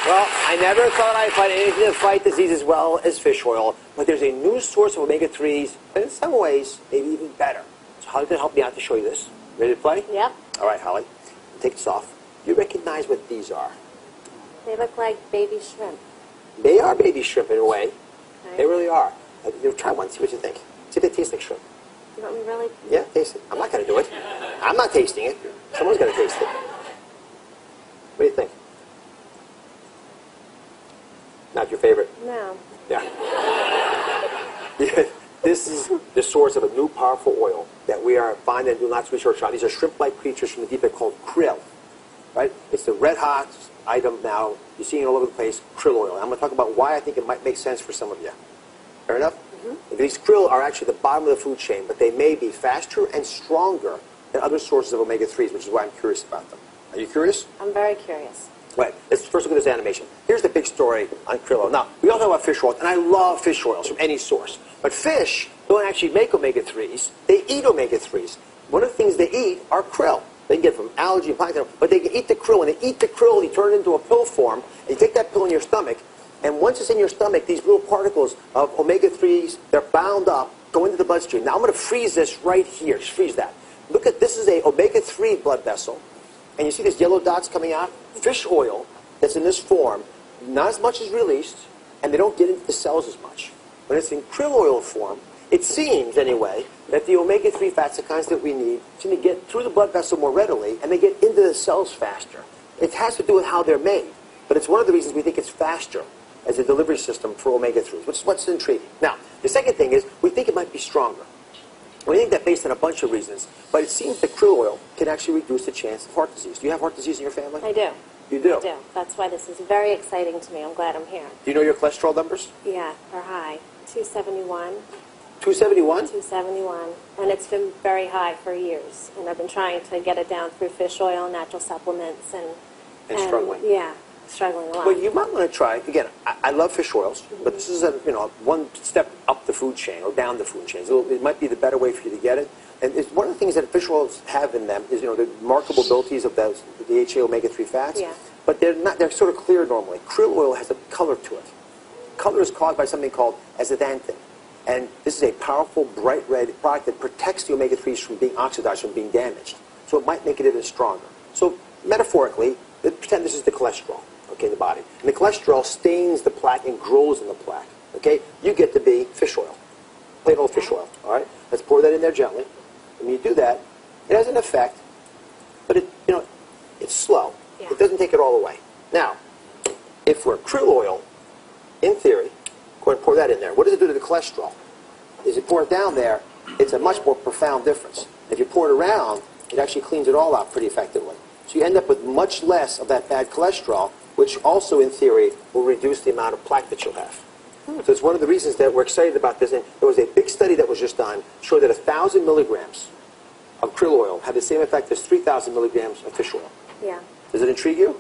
Well, I never thought I'd find anything to fight disease as well as fish oil, but there's a new source of omega-3s, and in some ways, maybe even better. So Holly's going to help me out to show you this. Ready to play? Yep. All right, Holly. Take this off. You recognize what these are? They look like baby shrimp. They are baby shrimp in a way. Okay. They really are. Try one, see what you think. See if they taste like shrimp. You want me really? Yeah, taste it. I'm not going to do it. I'm not tasting it. Someone's going to taste it. What do you think? Not your favorite? No. Yeah. This is the source of a new powerful oil that we are finding and doing lots of research on. These are shrimp-like creatures from the deep. They're called krill. Right? It's the red-hot item now. You're seeing it all over the place, krill oil. I'm going to talk about why I think it might make sense for some of you. Fair enough? Mm-hmm. These krill are actually the bottom of the food chain, but they may be faster and stronger than other sources of omega-3s, which is why I'm curious about them. Are you curious? I'm very curious. Right. Let's first look at this animation. Here's the big story on krill oil. Now, we all know about fish oil, and I love fish oils from any source. But fish don't actually make omega-3s. They eat omega-3s. One of the things they eat are krill. They can get it from algae and plankton, but they can eat the krill. When they eat the krill, you turn it into a pill form, and you take that pill in your stomach, and once it's in your stomach, these little particles of omega-3s, they're bound up, go into the bloodstream. Now, I'm going to freeze this right here. Just freeze that. Look at this is a omega-3 blood vessel. And you see these yellow dots coming out? Fish oil that's in this form, not as much is released, and they don't get into the cells as much. When it's in krill oil form, it seems, anyway, that the omega-3 fats, the kinds that we need, seem to get through the blood vessel more readily, and they get into the cells faster. It has to do with how they're made, but it's one of the reasons we think it's faster as a delivery system for omega-3s, which is what's intriguing. Now, the second thing is we think it might be stronger. We think that based on a bunch of reasons, but it seems that krill oil can actually reduce the chance of heart disease. Do you have heart disease in your family? I do. You do? I do. That's why this is very exciting to me. I'm glad I'm here. Do you know your cholesterol numbers? Yeah, they're high. 271. 271? 271. And it's been very high for years. And I've been trying to get it down through fish oil, natural supplements, and struggling. Yeah, struggling a lot. Well, you might want to try, again, I love fish oils, but this is one step up the food chain or down the food chain. So it might be the better way for you to get it. And it's one of the things that fish oils have in them is, the remarkable abilities of the DHA omega-3 fats. Yeah. But they're sort of clear normally. Krill oil has a color to it. Color is caused by something called azathanthin. And this is a powerful, bright red product that protects the omega-3s from being oxidized, from being damaged. So it might make it even stronger. So metaphorically, pretend this is the cholesterol, okay, in the body. And the cholesterol stains the plaque and grows in the plaque, okay? You get to be fish oil, plain old fish oil, all right? Let's pour that in there gently. When you do that, it has an effect, but it's slow. Yeah. It doesn't take it all away. Now, if we're krill oil, in theory, go ahead and pour that in there. What does it do to the cholesterol? As you pour it down there, it's a much more profound difference. If you pour it around, it actually cleans it all out pretty effectively. So you end up with much less of that bad cholesterol, which also, in theory, will reduce the amount of plaque that you'll have. So it's one of the reasons that we're excited about this. And there was a big study that was just done, showed that 1,000 milligrams of krill oil had the same effect as 3,000 milligrams of fish oil. Yeah. Does it intrigue you?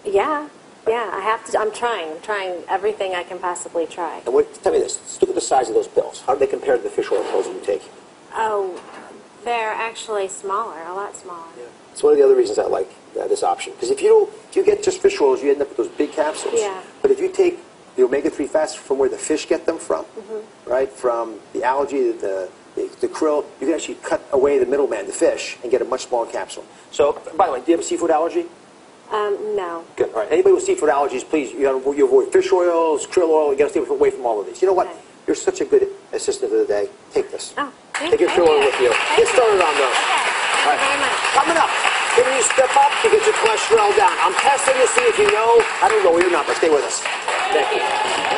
Yeah. Yeah, I have to. I'm trying everything I can possibly try. And tell me this. Let's look at the size of those pills. How do they compare to the fish oil pills you take? Oh, they're actually smaller, a lot smaller. Yeah. It's one of the other reasons I like this option. Because if you get just fish oils, you end up with those big capsules. Yeah. But if you take the omega-3 fats from where the fish get them from, right, from the algae, the krill, you can actually cut away the middleman, the fish, and get a much smaller capsule. So, by the way, do you have a seafood allergy? No. Good. All right. Anybody with seafood allergies, please, you avoid fish oils, krill oil. You got to stay away from all of these. You know what? Okay. You're such a good assistant of the day. Take this. Oh, take your krill oil with you. Get started on those. Okay. Thank you very much. Coming up, can you step up to get your cholesterol down? I'm testing to see if you know. I don't know your number. Stay with us. Thank you.